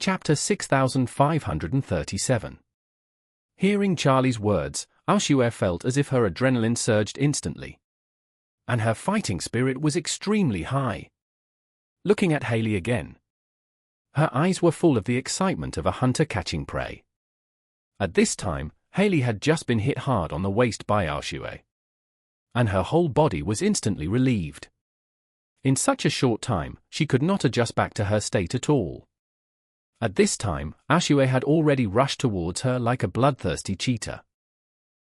Chapter 6537. Hearing Charlie's words, Aoshue felt as if her adrenaline surged instantly. And her fighting spirit was extremely high. Looking at Hailey again, her eyes were full of the excitement of a hunter catching prey. At this time, Hailey had just been hit hard on the waist by Aoshue, and her whole body was instantly relieved. In such a short time, she could not adjust back to her state at all. At this time, Aoshue had already rushed towards her like a bloodthirsty cheetah.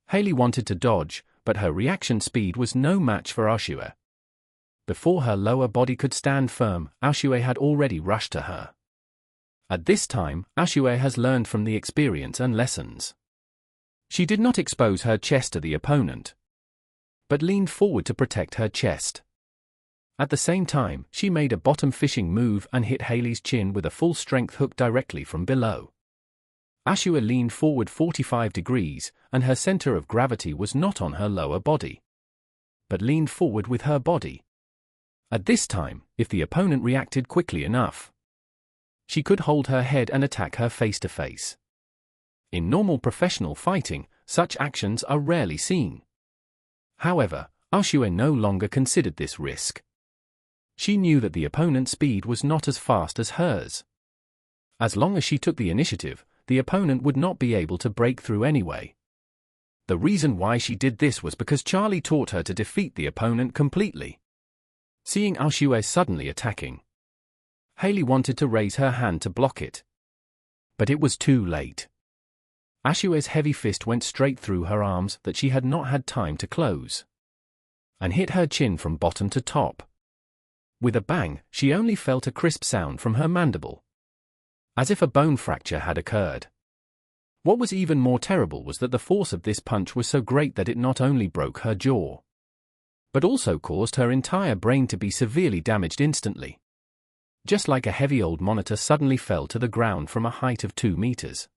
Hailey wanted to dodge, but her reaction speed was no match for Aoshue. Before her lower body could stand firm, Aoshue had already rushed to her. At this time, Aoshue has learned from the experience and lessons. She did not expose her chest to the opponent, but leaned forward to protect her chest. At the same time, she made a bottom fishing move and hit Hailey's chin with a full-strength hook directly from below. Aoshue leaned forward 45 degrees, and her center of gravity was not on her lower body, but leaned forward with her body. At this time, if the opponent reacted quickly enough, she could hold her head and attack her face-to-face. In normal professional fighting, such actions are rarely seen. However, Aoshue no longer considered this risk. She knew that the opponent's speed was not as fast as hers. As long as she took the initiative, the opponent would not be able to break through anyway. The reason why she did this was because Charlie taught her to defeat the opponent completely. Seeing Aoshue suddenly attacking, Hailey wanted to raise her hand to block it, but it was too late. Aoshue's heavy fist went straight through her arms that she had not had time to close, and hit her chin from bottom to top. With a bang, she only felt a crisp sound from her mandible, as if a bone fracture had occurred. What was even more terrible was that the force of this punch was so great that it not only broke her jaw, but also caused her entire brain to be severely damaged instantly. Just like a heavy old monitor suddenly fell to the ground from a height of 2 meters.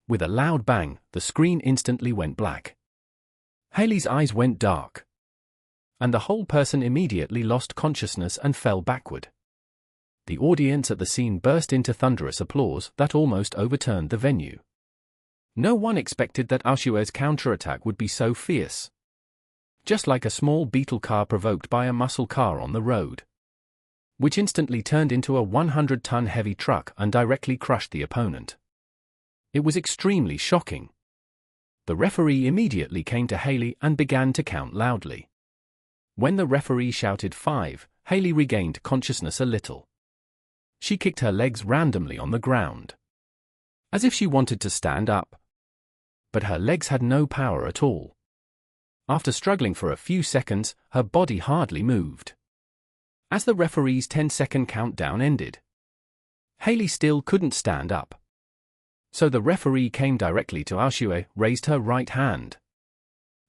With a loud bang, the screen instantly went black. Hailey's eyes went dark, and the whole person immediately lost consciousness and fell backward. The audience at the scene burst into thunderous applause that almost overturned the venue. No one expected that Aoshue's counterattack would be so fierce. Just like a small beetle car provoked by a muscle car on the road, which instantly turned into a 100-ton heavy truck and directly crushed the opponent. It was extremely shocking. The referee immediately came to Hailey and began to count loudly. When the referee shouted 5, Hailey regained consciousness a little. She kicked her legs randomly on the ground, as if she wanted to stand up, but her legs had no power at all. After struggling for a few seconds, her body hardly moved. As the referee's 10-second countdown ended, Hailey still couldn't stand up. So the referee came directly to Aoshue, raised her right hand,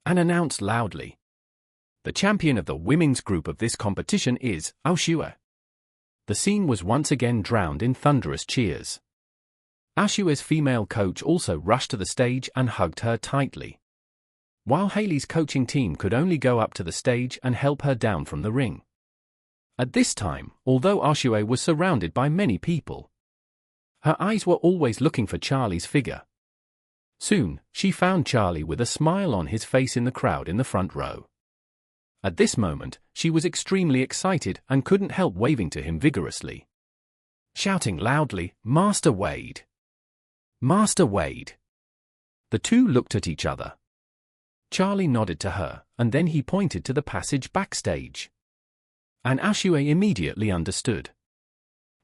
and announced loudly, "The champion of the women's group of this competition is Aoshue." The scene was once again drowned in thunderous cheers. Aoshue's female coach also rushed to the stage and hugged her tightly, while Hailey's coaching team could only go up to the stage and help her down from the ring. At this time, although Aoshue was surrounded by many people, her eyes were always looking for Charlie's figure. Soon, she found Charlie with a smile on his face in the crowd in the front row. At this moment, she was extremely excited and couldn't help waving to him vigorously, shouting loudly, "Master Wade! Master Wade!" The two looked at each other. Charlie nodded to her, and then he pointed to the passage backstage. And Aoshue immediately understood.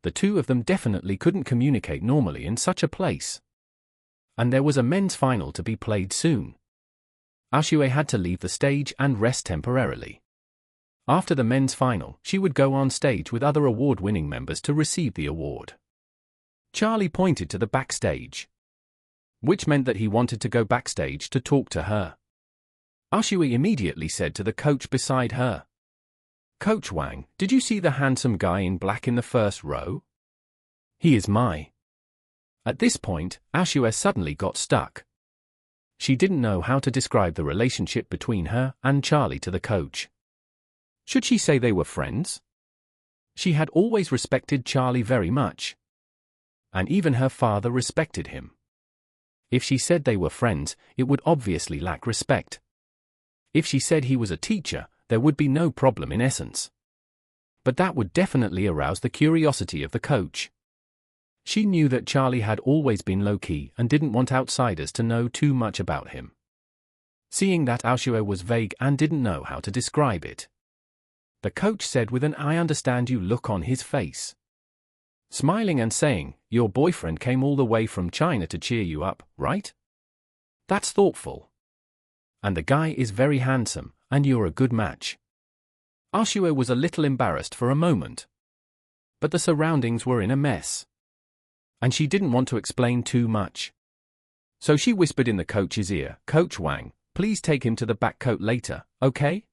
The two of them definitely couldn't communicate normally in such a place. And there was a men's final to be played soon. Aoshue had to leave the stage and rest temporarily. After the men's final, she would go on stage with other award-winning members to receive the award. Charlie pointed to the backstage, which meant that he wanted to go backstage to talk to her. Aoshue immediately said to the coach beside her, "Coach Wang, did you see the handsome guy in black in the first row? He is my..." At this point, Aoshue suddenly got stuck. She didn't know how to describe the relationship between her and Charlie to the coach. Should she say they were friends? She had always respected Charlie very much. And even her father respected him. If she said they were friends, it would obviously lack respect. If she said he was a teacher, there would be no problem in essence. But that would definitely arouse the curiosity of the coach. She knew that Charlie had always been low-key and didn't want outsiders to know too much about him. Seeing that Aoshue was vague and didn't know how to describe it, the coach said with an "I understand you" look on his face, smiling and saying, "Your boyfriend came all the way from China to cheer you up, right? That's thoughtful. And the guy is very handsome, and you're a good match." Aoshue was a little embarrassed for a moment. But the surroundings were in a mess, and she didn't want to explain too much. So she whispered in the coach's ear, "Coach Wang, please take him to the back court later, okay?"